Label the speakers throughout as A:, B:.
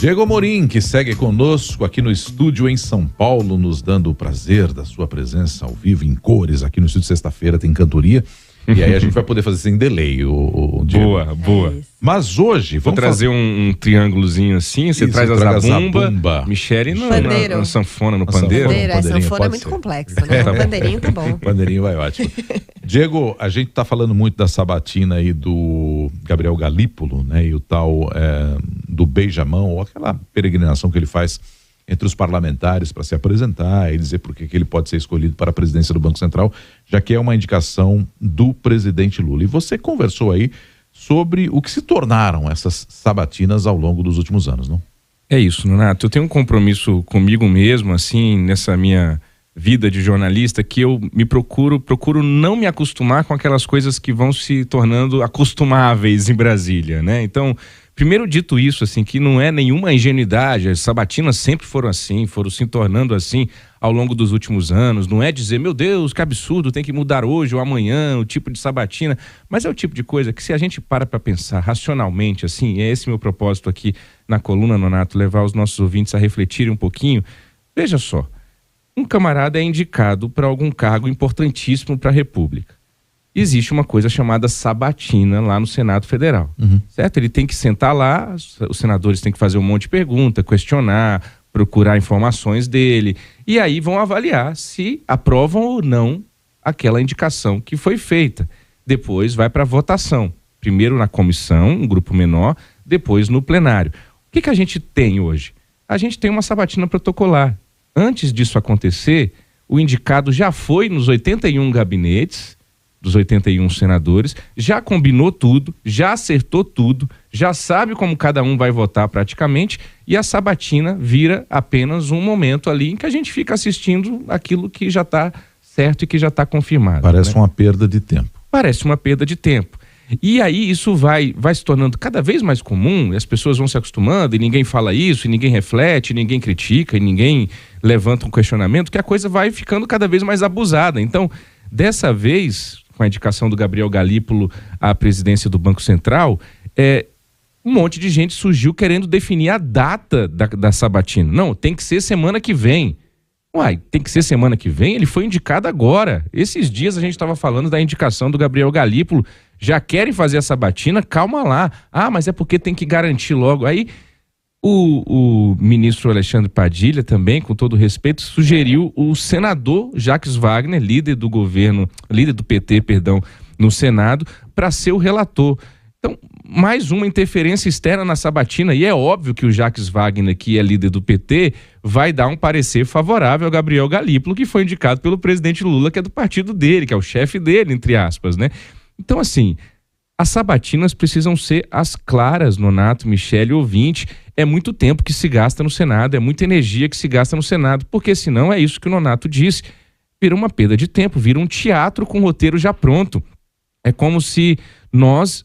A: Diego Amorim, que segue conosco aqui no estúdio em São Paulo, nos dando o prazer da sua presença ao vivo, em cores, aqui no estúdio sexta-feira, tem cantoria. E aí a gente vai poder fazer sem delay, o Diego.
B: Boa.
A: Mas hoje...
B: Vou trazer um triângulozinho assim, você traz a zabumba, Michele na sanfona, no pandeiro.
C: A sanfona é muito complexa, né? O pandeirinho tá bom.
A: O pandeirinho vai ótimo. Diego, a gente tá falando muito da sabatina aí do Gabriel Galípolo, né? E o tal do beijamão, ou aquela peregrinação que ele faz entre os parlamentares para se apresentar e dizer por que ele pode ser escolhido para a presidência do Banco Central, já que é uma indicação do presidente Lula. E você conversou aí sobre o que se tornaram essas sabatinas ao longo dos últimos anos, não?
B: É isso, Nonato. Eu tenho um compromisso comigo mesmo, assim, nessa minha vida de jornalista, que eu procuro não me acostumar com aquelas coisas que vão se tornando acostumáveis em Brasília, né? Então, primeiro dito isso, assim, que não é nenhuma ingenuidade, as sabatinas sempre foram assim, foram se tornando assim ao longo dos últimos anos, não é dizer, meu Deus, que absurdo, tem que mudar hoje ou amanhã o tipo de sabatina, mas é o tipo de coisa que se a gente para pensar racionalmente, assim, é esse meu propósito aqui na coluna, Nonato, levar os nossos ouvintes a refletirem um pouquinho. Veja só, um camarada é indicado para algum cargo importantíssimo para a República. Existe uma coisa chamada sabatina lá no Senado Federal, certo? Ele tem que sentar lá, os senadores têm que fazer um monte de perguntas, questionar, procurar informações dele, e aí vão avaliar se aprovam ou não aquela indicação que foi feita. Depois vai para a votação, primeiro na comissão, um grupo menor, depois no plenário. O que a gente tem hoje? A gente tem uma sabatina protocolar. Antes disso acontecer, o indicado já foi nos 81 gabinetes, dos 81 senadores, já combinou tudo, já acertou tudo, já sabe como cada um vai votar praticamente, e a sabatina vira apenas um momento ali em que a gente fica assistindo aquilo que já está certo e que já está confirmado.
A: Parece uma perda de tempo.
B: Parece uma perda de tempo. E aí isso vai se tornando cada vez mais comum, e as pessoas vão se acostumando, e ninguém fala isso, e ninguém reflete, e ninguém critica, e ninguém levanta um questionamento, que a coisa vai ficando cada vez mais abusada. Então, dessa vez, com a indicação do Gabriel Galípolo à presidência do Banco Central, um monte de gente surgiu querendo definir a data da sabatina. Não, tem que ser semana que vem. Uai, tem que ser semana que vem? Ele foi indicado agora. Esses dias a gente estava falando da indicação do Gabriel Galípolo. Já querem fazer a sabatina? Calma lá. Ah, mas é porque tem que garantir logo. Aí o ministro Alexandre Padilha também, com todo respeito, sugeriu o senador Jacques Wagner, líder do PT, no Senado, para ser o relator. Então, mais uma interferência externa na sabatina, e é óbvio que o Jacques Wagner, que é líder do PT, vai dar um parecer favorável ao Gabriel Galípolo, que foi indicado pelo presidente Lula, que é do partido dele, que é o chefe dele, entre aspas, né? Então, assim, as sabatinas precisam ser as claras, Nonato, Michele, ouvinte. É muito tempo que se gasta no Senado, é muita energia que se gasta no Senado, porque senão é isso que o Nonato disse, vira uma perda de tempo, vira um teatro com roteiro já pronto. É como se nós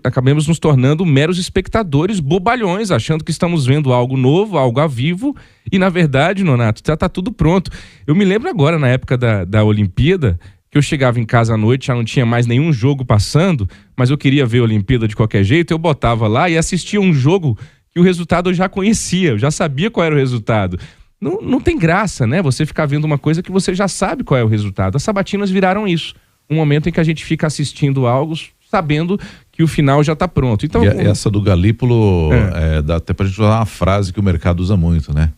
B: acabemos nos tornando meros espectadores bobalhões, achando que estamos vendo algo novo, algo a vivo, e na verdade, Nonato, já está tudo pronto. Eu me lembro agora, na época da Olimpíada, que eu chegava em casa à noite, já não tinha mais nenhum jogo passando, mas eu queria ver a Olimpíada de qualquer jeito, eu botava lá e assistia um jogo que o resultado eu já conhecia, eu já sabia qual era o resultado. Não tem graça, né? Você ficar vendo uma coisa que você já sabe qual é o resultado. As sabatinas viraram isso. Um momento em que a gente fica assistindo algo sabendo que o final já está pronto. Então,
A: essa do Galípolo, dá até pra gente usar uma frase que o mercado usa muito, né?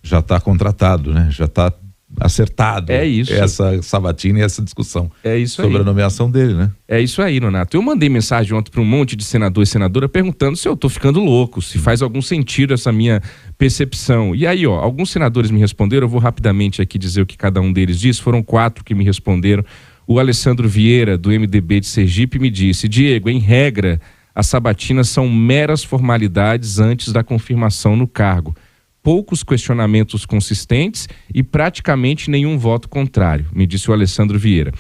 A: Já está contratado, né? Já está acertado.
B: É isso.
A: Essa sabatina e essa discussão.
B: É isso
A: sobre
B: aí.
A: A nomeação dele, né?
B: É isso aí, Nonato. Eu mandei mensagem ontem para um monte de senador e senadora perguntando se eu tô ficando louco, se faz algum sentido essa minha percepção. E aí, alguns senadores me responderam, eu vou rapidamente aqui dizer o que cada um deles disse, foram 4 que me responderam. O Alessandro Vieira, do MDB de Sergipe, me disse: Diego, em regra, as sabatinas são meras formalidades antes da confirmação no cargo. Poucos questionamentos consistentes e praticamente nenhum voto contrário, me disse o Alessandro Vieira.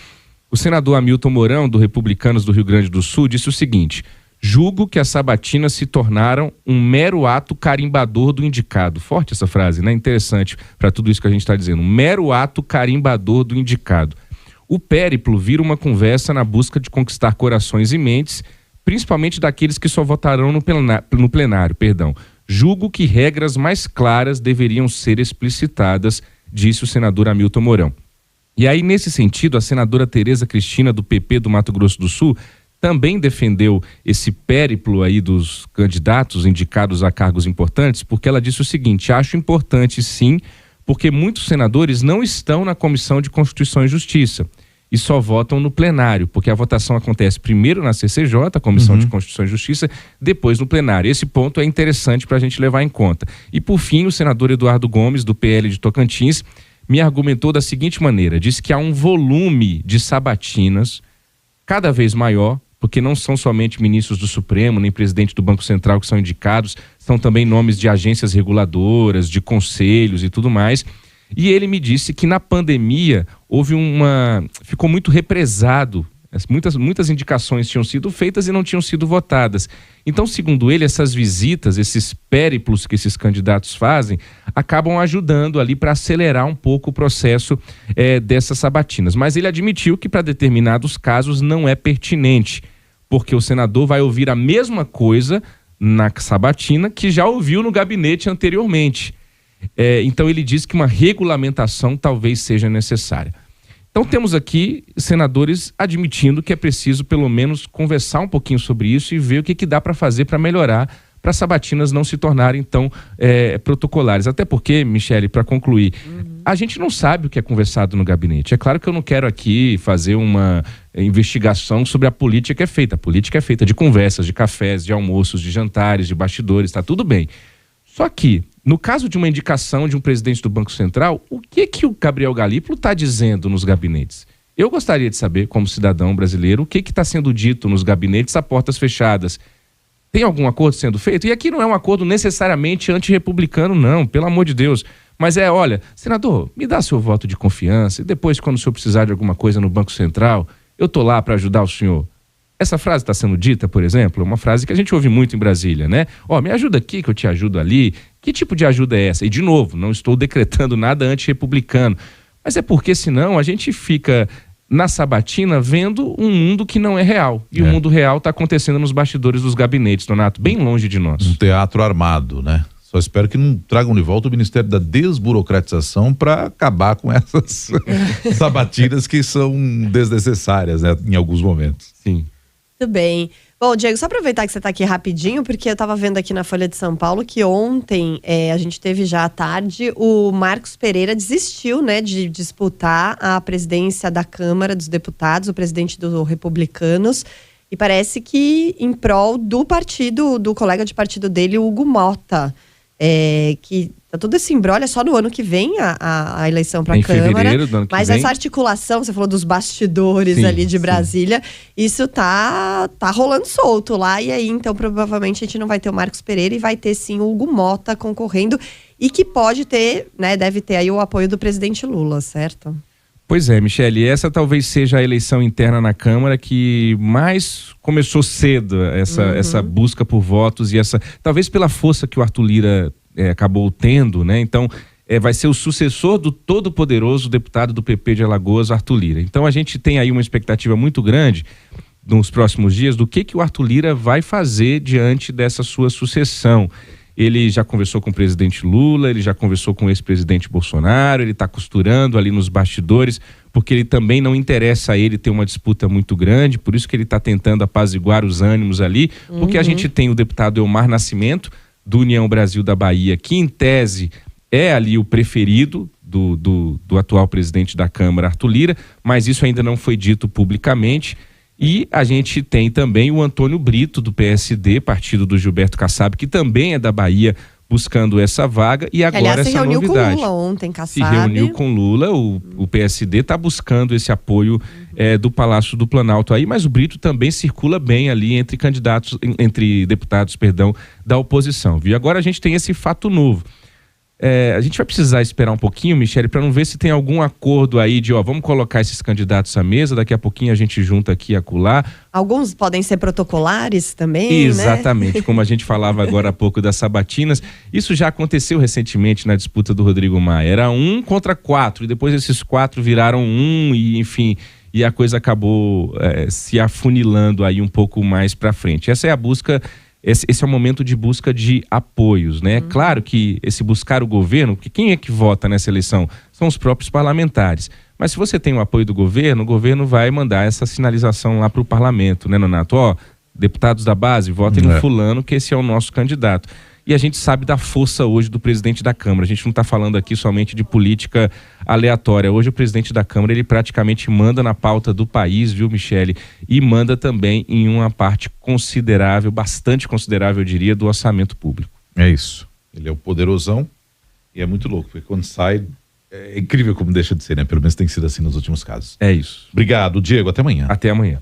B: O senador Hamilton Mourão, do Republicanos do Rio Grande do Sul, disse o seguinte: julgo que as sabatinas se tornaram um mero ato carimbador do indicado. Forte essa frase, né? Interessante para tudo isso que a gente está dizendo. Um mero ato carimbador do indicado. O périplo vira uma conversa na busca de conquistar corações e mentes, principalmente daqueles que só votarão no plenário. Julgo que regras mais claras deveriam ser explicitadas, disse o senador Hamilton Mourão. E aí, nesse sentido, a senadora Tereza Cristina, do PP do Mato Grosso do Sul, também defendeu esse périplo aí dos candidatos indicados a cargos importantes, porque ela disse o seguinte: acho importante sim, porque muitos senadores não estão na Comissão de Constituição e Justiça e só votam no plenário, porque a votação acontece primeiro na CCJ, a Comissão de Constituição e Justiça, depois no plenário. Esse ponto é interessante para a gente levar em conta. E por fim, o senador Eduardo Gomes, do PL de Tocantins, me argumentou da seguinte maneira: disse que há um volume de sabatinas cada vez maior, porque não são somente ministros do Supremo, nem presidente do Banco Central que são indicados, são também nomes de agências reguladoras, de conselhos e tudo mais. E ele me disse que na pandemia ficou muito represado, muitas indicações tinham sido feitas e não tinham sido votadas. Então, segundo ele, essas visitas, esses périplos que esses candidatos fazem, acabam ajudando ali para acelerar um pouco o processo dessas sabatinas. Mas ele admitiu que para determinados casos não é pertinente, porque o senador vai ouvir a mesma coisa na sabatina que já ouviu no gabinete anteriormente. Então ele diz que uma regulamentação talvez seja necessária. Então temos aqui senadores admitindo que é preciso pelo menos conversar um pouquinho sobre isso e ver o que dá para fazer para melhorar, para as sabatinas não se tornarem tão protocolares. Até porque, Michele, para concluir, a gente não sabe o que é conversado no gabinete. É claro que eu não quero aqui fazer uma investigação sobre a política que é feita. A política é feita de conversas, de cafés, de almoços, de jantares, de bastidores, está tudo bem. Só que, no caso de uma indicação de um presidente do Banco Central, o que o Gabriel Galípolo está dizendo nos gabinetes? Eu gostaria de saber, como cidadão brasileiro, o que está sendo dito nos gabinetes a portas fechadas. Tem algum acordo sendo feito? E aqui não é um acordo necessariamente antirrepublicano, não, pelo amor de Deus. Mas olha, senador, me dá seu voto de confiança e depois, quando o senhor precisar de alguma coisa no Banco Central, eu estou lá para ajudar o senhor. Essa frase está sendo dita, por exemplo, é uma frase que a gente ouve muito em Brasília, né? Me ajuda aqui que eu te ajudo ali. Que tipo de ajuda é essa? E, de novo, não estou decretando nada antirrepublicano, mas é porque, senão, a gente fica na sabatina vendo um mundo que não é real. E o mundo real está acontecendo nos bastidores dos gabinetes, Donato, bem longe de nós.
A: Um teatro armado, né? Só espero que não tragam de volta o Ministério da Desburocratização para acabar com essas sabatinas que são desnecessárias, né, em alguns momentos.
B: Sim.
C: Muito bem. Bom, Diego, só aproveitar que você está aqui rapidinho, porque eu estava vendo aqui na Folha de São Paulo que ontem, a gente teve já à tarde, o Marcos Pereira desistiu, né, de disputar a presidência da Câmara dos Deputados, o presidente do Republicanos, e parece que em prol do partido, do colega de partido dele, o Hugo Mota, que tá todo esse imbróglio, é só no ano que vem a eleição para a Câmara, mas essa articulação, você falou dos bastidores ali de Brasília, isso tá rolando solto lá, e aí então provavelmente a gente não vai ter o Marcos Pereira e vai ter sim o Hugo Mota concorrendo, e que pode ter, né, deve ter aí o apoio do presidente Lula, certo?
B: Pois é, Michele, essa talvez seja a eleição interna na Câmara que mais começou cedo, essa busca por votos e talvez pela força que o Arthur Lira acabou tendo, né? Então, vai ser o sucessor do todo-poderoso deputado do PP de Alagoas, Arthur Lira. Então, a gente tem aí uma expectativa muito grande nos próximos dias do que o Arthur Lira vai fazer diante dessa sua sucessão. Ele já conversou com o presidente Lula, ele já conversou com o ex-presidente Bolsonaro, ele está costurando ali nos bastidores, porque ele também não interessa a ele ter uma disputa muito grande, por isso que ele está tentando apaziguar os ânimos ali, porque a gente tem o deputado Elmar Nascimento, do União Brasil da Bahia, que em tese é ali o preferido do atual presidente da Câmara, Arthur Lira, mas isso ainda não foi dito publicamente. E a gente tem também o Antônio Brito, do PSD, partido do Gilberto Kassab, que também é da Bahia, buscando essa vaga. E agora
C: aliás,
B: essa novidade.
C: Se reuniu com Lula ontem, Kassab.
B: Se reuniu com Lula, o PSD está buscando esse apoio do Palácio do Planalto aí, mas o Brito também circula bem ali entre deputados da oposição. Viu? Agora a gente tem esse fato novo. A gente vai precisar esperar um pouquinho, Michele, para não ver se tem algum acordo aí de, vamos colocar esses candidatos à mesa, daqui a pouquinho a gente junta aqui e acolá.
C: Alguns podem ser protocolares também,
B: exatamente,
C: né?
B: Como a gente falava agora há pouco das sabatinas. Isso já aconteceu recentemente na disputa do Rodrigo Maia. Era 1 contra 4, e depois esses 4 viraram 1, e enfim, e a coisa acabou se afunilando aí um pouco mais para frente. Essa é a busca esse é o momento de busca de apoios, né? Claro que esse buscar o governo, porque quem é que vota nessa eleição? São os próprios parlamentares. Mas se você tem o apoio do governo, o governo vai mandar essa sinalização lá para o parlamento, né, Nonato? Ó, deputados da base, votem no fulano, que esse é o nosso candidato. E a gente sabe da força hoje do presidente da Câmara. A gente não está falando aqui somente de política aleatória. Hoje o presidente da Câmara, ele praticamente manda na pauta do país, viu, Michele? E manda também em uma parte considerável, bastante considerável, eu diria, do orçamento público.
A: É isso. Ele é o poderosão e é muito louco, porque quando sai, é incrível como deixa de ser, né? Pelo menos tem sido assim nos últimos casos.
B: É isso.
A: Obrigado, Diego. Até amanhã.
B: Até amanhã.